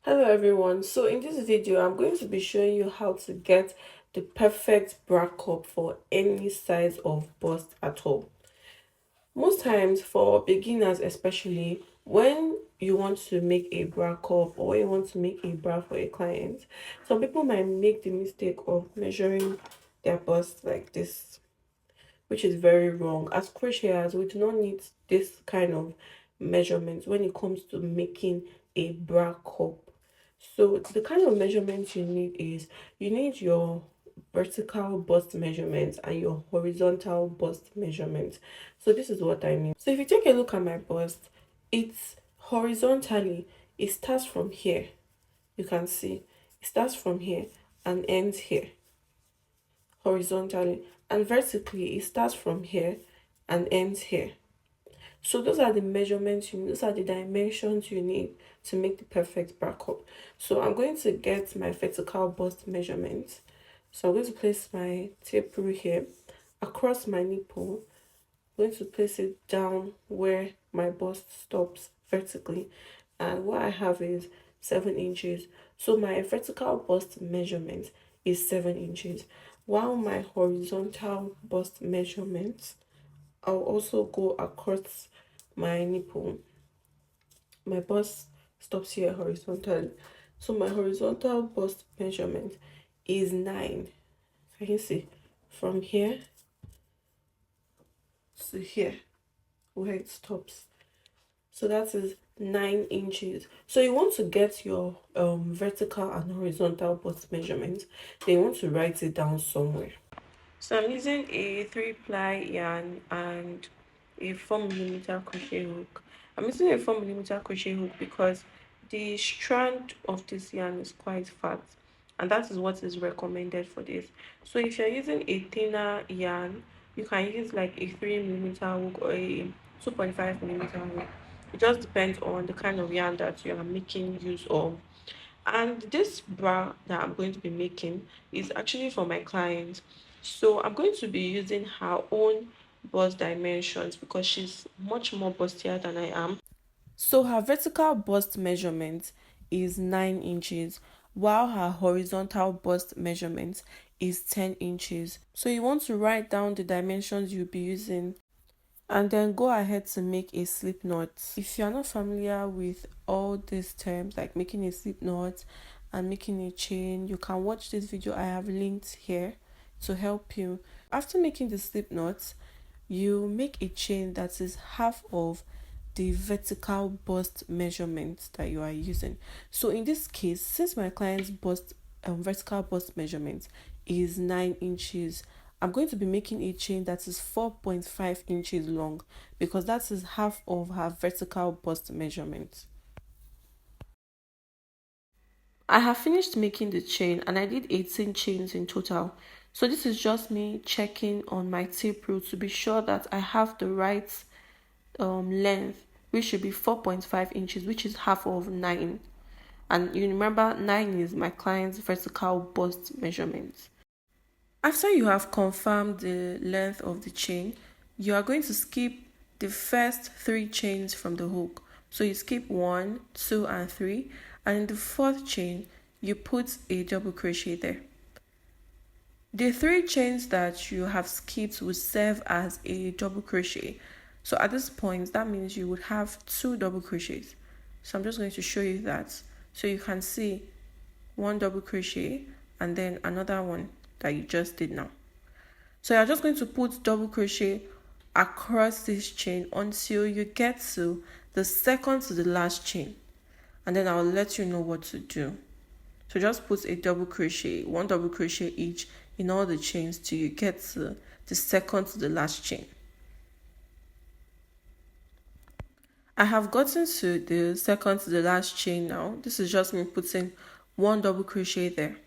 Hello everyone. So in this video, I'm going to be showing you how to get the perfect bra cup for any size of bust at all. Most times for beginners especially, when you want to make a bra cup or when you want to make a bra for a client, some people might make the mistake of measuring their bust like this, which is very wrong. As crocheters, we do not need this kind of measurements when it comes to making a bra cup. So the kind of measurements you need is you need your vertical bust measurements and your horizontal bust measurements. So this is what I mean. So if you take a look at my bust, it's horizontally, it starts from here. You can see it starts from here and ends here horizontally, and vertically it starts from here and ends here. So those are the measurements you need, those are the dimensions you need to make the perfect bra cup. So I'm going to get my vertical bust measurements. So I'm going to place my tape rule here across my nipple. I'm going to place it down where my bust stops vertically, and what I have is 7 inches. So my vertical bust measurement is 7 inches, while my horizontal bust measurement, I'll also go across my nipple. My bust stops here horizontally, so my horizontal bust measurement is 9. I can see from here to here where it stops. So that is 9 inches. So you want to get your vertical and horizontal bust measurements, then you want to write it down somewhere. So I'm using a 3-ply yarn and a 4mm crochet hook. I'm using a 4mm crochet hook because the strand of this yarn is quite fat, and that is what is recommended for this. So if you're using a thinner yarn, you can use like a 3mm hook or a 2.5mm hook. It just depends on the kind of yarn that you are making use of. And this bra that I'm going to be making is actually for my client. So I'm going to be using her own bust dimensions because she's much more bustier than I am. So her vertical bust measurement is 9 inches, while her horizontal bust measurement is 10 inches. So you want to write down the dimensions you'll be using and then go ahead to make a slip knot. If you're not familiar with all these terms like making a slip knot and making a chain, you can watch this video I have linked here to help you. After making the slip knot, you make a chain that is half of the vertical bust measurement that you are using. So in this case, since my client's bust vertical bust measurement is 9 inches, I'm going to be making a chain that is 4.5 inches long because that is half of her vertical bust measurement. I have finished making the chain and I did 18 chains in total. So this is just me checking on my tape rule to be sure that I have the right length, which should be 4.5 inches, which is half of 9. And you remember 9 is my client's vertical bust measurement. After you have confirmed the length of the chain, you are going to skip the first 3 chains from the hook. So you skip 1, 2, and 3, and in the fourth chain, you put a double crochet there. The 3 chains that you have skipped will serve as a double crochet. So at this point, that means you would have 2 double crochets. So I'm just going to show you that. So you can see 1 double crochet and then another one that you just did now. So you're just going to put double crochet across this chain until you get to the second to the last chain, and then I'll let you know what to do. So just put a double crochet, 1 double crochet each in all the chains till you get to the second to the last chain. I have gotten to the second to the last chain now. This is just me putting 1 double crochet there.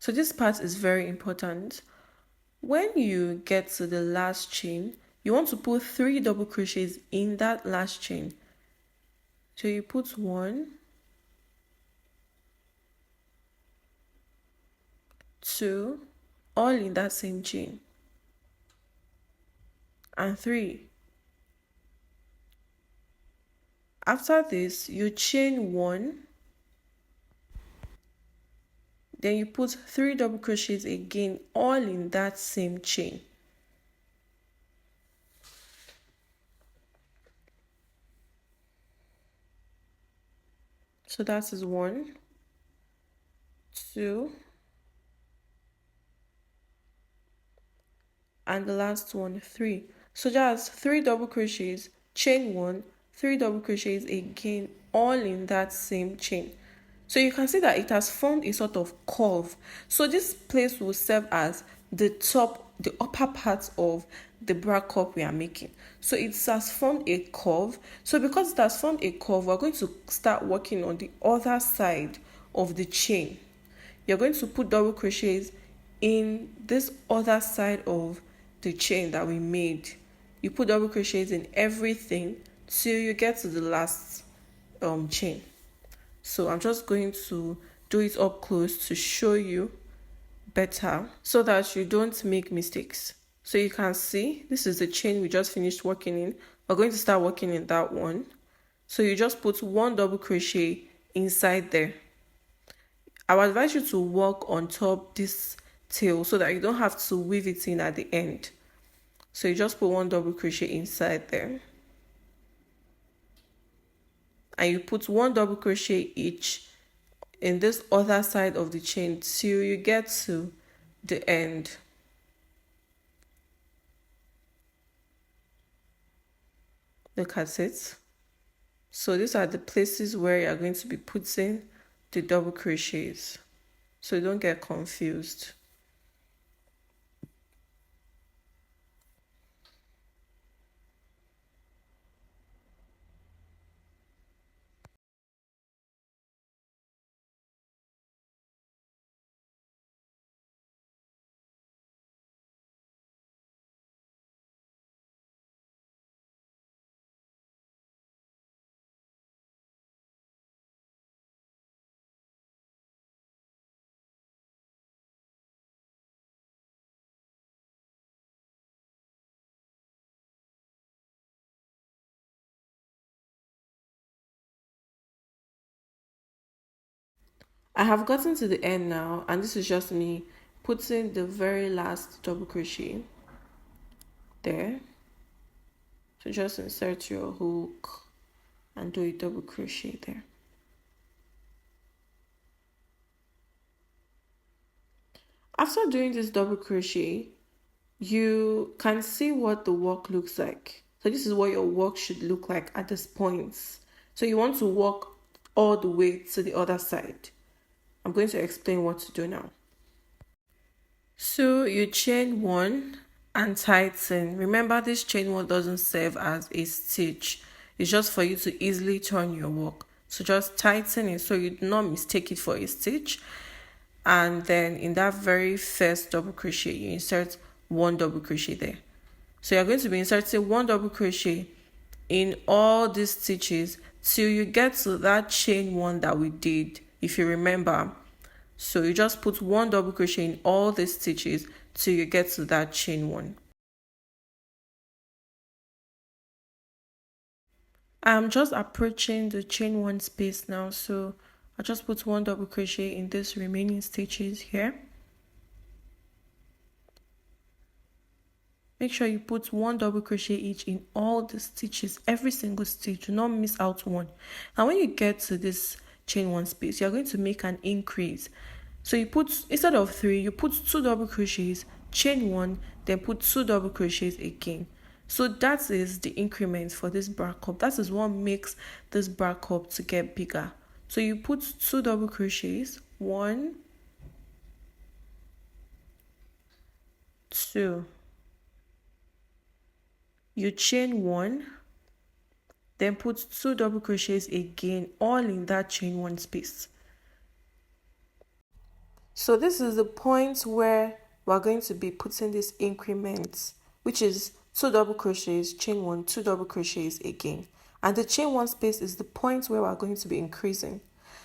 So this part is very important. When you get to the last chain, you want to put 3 double crochets in that last chain. So you put 1, 2, all in that same chain, and 3. After this, you chain 1, then you put 3 double crochets again, all in that same chain. So that is 1, 2, and the last one 3. So just 3 double crochets, chain 1, 3 double crochets again, all in that same chain. So you can see that it has formed a sort of curve. So this place will serve as the top, the upper part of the bra cup we are making. So it has formed a curve. So because it has formed a curve, we're going to start working on the other side of the chain. You're going to put double crochets in this other side of the chain that we made. You put double crochets in everything till you get to the last chain. So I'm just going to do it up close to show you better so that you don't make mistakes. So you can see this is the chain we just finished working in. We're going to start working in that one. So you just put 1 double crochet inside there. I would advise you to work on top this tail so that you don't have to weave it in at the end. So you just put 1 double crochet inside there, and you put 1 double crochet each in this other side of the chain till you get to the end. Look at it. So these are the places where you're going to be putting the double crochets, so you don't get confused. I have gotten to the end now, and this is just me putting the very last double crochet there. So just insert your hook and do a double crochet there. After doing this double crochet, you can see what the work looks like. So this is what your work should look like at this point. So you want to work all the way to the other side. I'm going to explain what to do now. So you chain 1 and tighten. Remember, this chain 1 doesn't serve as a stitch. It's just for you to easily turn your work. So just tighten it so you do not mistake it for a stitch. And then in that very first double crochet, you insert 1 double crochet there. So you're going to be inserting 1 double crochet in all these stitches till you get to that chain 1 that we did, if you remember. So you just put 1 double crochet in all the stitches till you get to that chain 1. I'm just approaching the chain 1 space now, so I just put 1 double crochet in this remaining stitches here. Make sure you put 1 double crochet each in all the stitches, every single stitch. Do not miss out one. And when you get to this chain 1 space, you're going to make an increase. So you put, instead of 3, you put 2 double crochets, chain 1, then put 2 double crochets again. So that is the increment for this bra cup. That is what makes this bra cup to get bigger. So you put 2 double crochets, 1, 2. You chain 1, then put 2 double crochets again, all in that chain 1 space. So this is the point where we're going to be putting this increment, which is 2 double crochets, chain 1, 2 double crochets again. And the chain 1 space is the point where we're going to be increasing.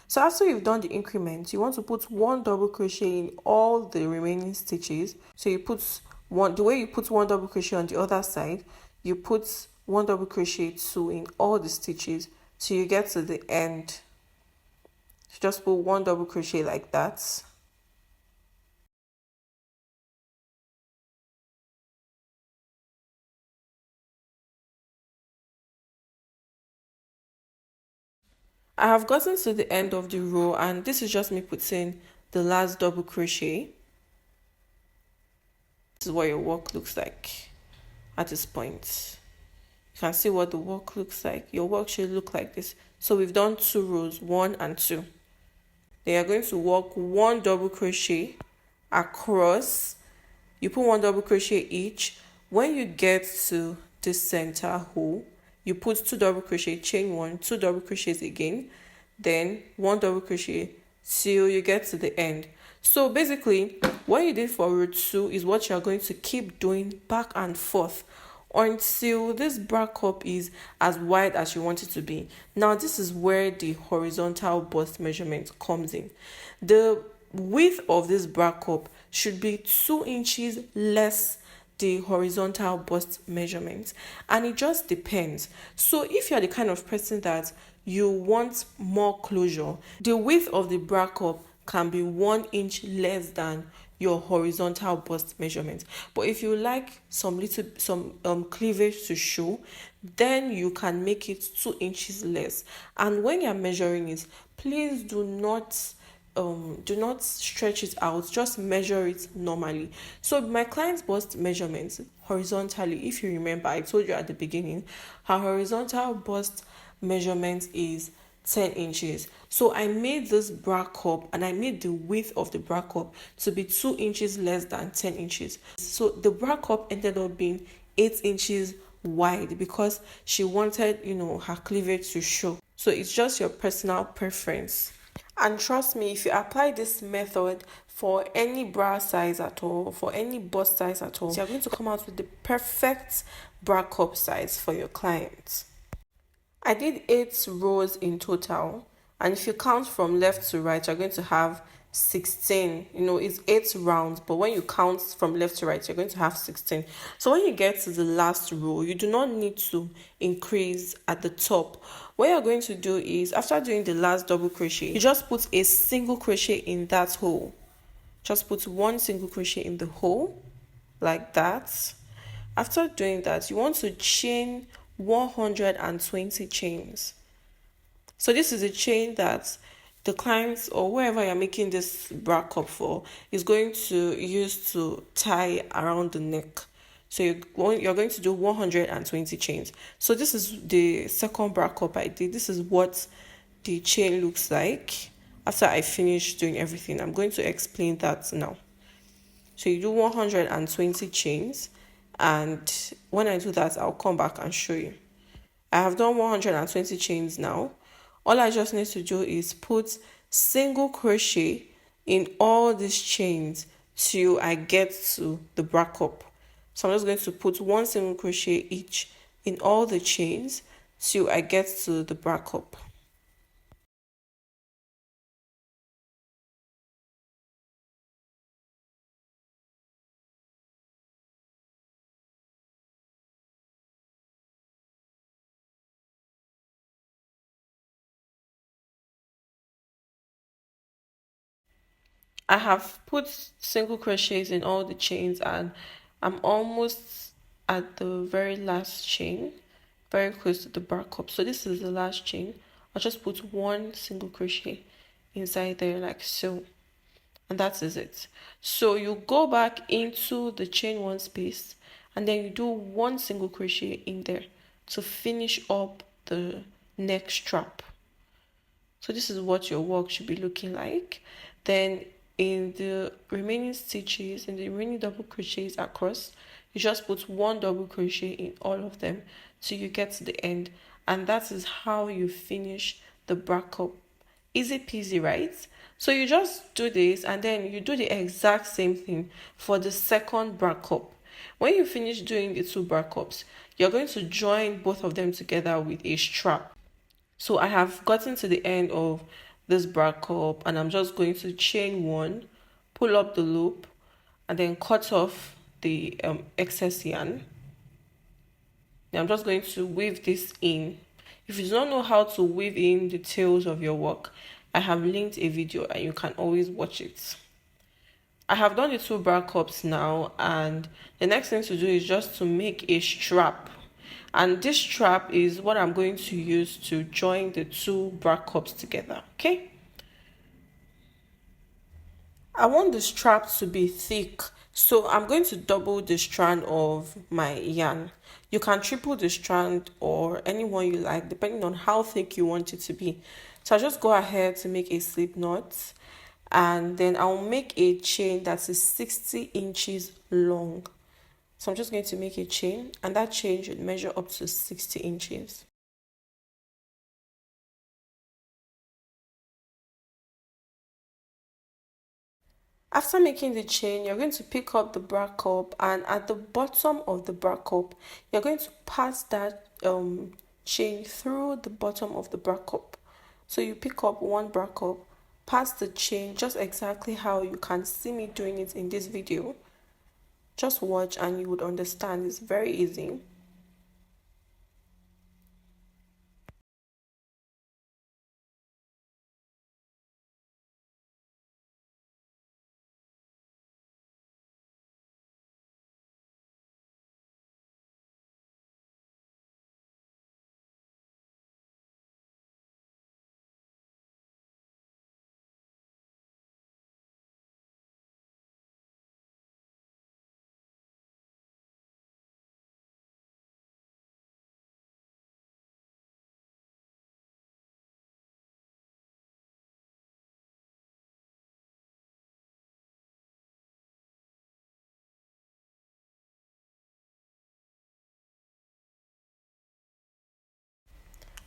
So after you've done the increment, you want to put 1 double crochet in all the remaining stitches. So you put one, the way you put 1 double crochet on the other side, you put 1 double crochet 2 in all the stitches till you get to the end. Just put one double crochet like that. I have gotten to the end of the row, and this is just me putting the last double crochet. This is what your work looks like at this point. You can see what the work looks like. Your work should look like this. So we've done 2 rows, 1 and 2. Then you're going to work 1 double crochet across. You put 1 double crochet each. When you get to the center hole, you put 2 double crochet, chain 1, 2 double crochets again, then 1 double crochet till you get to the end. So basically, what you did for row 2 is what you're going to keep doing back and forth until this bra cup is as wide as you want it to be. Now this is where the horizontal bust measurement comes in. The width of this bra cup should be 2 inches less the horizontal bust measurement, and it just depends. So if you're the kind of person that you want more closure, the width of the bra cup can be 1 inch less than your horizontal bust measurement. But if you like some cleavage to show, then you can make it 2 inches less. And when you're measuring it, please do not stretch it out, just measure it normally. So my client's bust measurements horizontally, if you remember, I told you at the beginning, her horizontal bust measurement is 10 inches. So I made this bra cup, and I made the width of the bra cup to be 2 inches less than 10 inches. So the bra cup ended up being 8 inches wide because she wanted, her cleavage to show. So it's just your personal preference. And trust me, if you apply this method for any bra size at all, for any bust size at all, you're going to come out with the perfect bra cup size for your clients. I did 8 rows in total, and if you count from left to right, you're going to have 16. It's 8 rounds, but when you count from left to right, you're going to have 16. So when you get to the last row, you do not need to increase at the top. What you're going to do is, after doing the last double crochet, you just put a single crochet in that hole. Just put 1 single crochet in the hole like that. After doing that, you want to chain 120 chains. So this is a chain that the clients or whoever you're making this bra cup for is going to use to tie around the neck. So you're going to do 120 chains. So this is the second bra cup I did. This is what the chain looks like after I finish doing everything. I'm going to explain that now. So you do 120 chains, and when I do that, I'll come back and show you. I have done 120 chains now. All I just need to do is put single crochet in all these chains till I get to the bra cup. So I'm just going to put 1 single crochet each in all the chains till I get to the bra cup. I have put single crochets in all the chains, and I'm almost at the very last chain, very close to the bra cup. So this is the last chain. I'll just put 1 single crochet inside there like so, and that is it. So you go back into the chain 1 space, and then you do 1 single crochet in there to finish up the neck strap. So this is what your work should be looking like. Then in the remaining stitches, in the remaining double crochets across, you just put 1 double crochet in all of them till you get to the end, and that is how you finish the bra cup. Easy peasy, right? So you just do this, and then you do the exact same thing for the second bra cup. When you finish doing the 2 bra cups, you're going to join both of them together with a strap. So I have gotten to the end of this bra cup, and I'm just going to chain 1, pull up the loop, and then cut off the excess yarn. Now I'm just going to weave this in. If you don't know how to weave in the tails of your work, I have linked a video and you can always watch it. I have done the 2 bra cups now, and the next thing to do is just to make a strap. And this strap is what I'm going to use to join the 2 bra cups together, okay? I want the strap to be thick, so I'm going to double the strand of my yarn. You can triple the strand or any one you like, depending on how thick you want it to be. So I just go ahead to make a slip knot, and then I'll make a chain that is 60 inches long. So I'm just going to make a chain, and that chain should measure up to 60 inches. After making the chain, you're going to pick up the bra cup, and at the bottom of the bra cup, you're going to pass that chain through the bottom of the bra cup. So you pick up 1 bra cup, pass the chain just exactly how you can see me doing it in this video. Just watch and you would understand. It's very easy.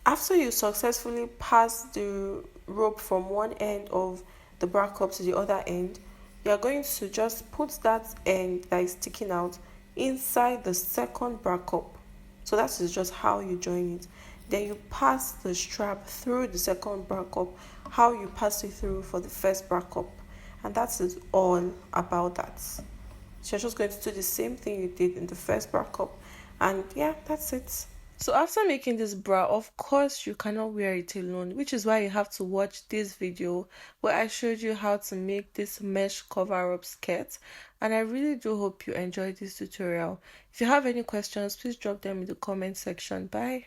After you successfully pass the rope from one end of the bra cup to the other end, you're going to just put that end that is sticking out inside the second bra cup. So that is just how you join it. Then you pass the strap through the second bra cup, how you pass it through for the first bra cup. And that is all about that. So you're just going to do the same thing you did in the first bra cup. And yeah, that's it. So after making this bra, of course you cannot wear it alone, which is why you have to watch this video where I showed you how to make this mesh cover up skirt. And I really do hope you enjoyed this tutorial. If you have any questions, please drop them in the comment section. Bye.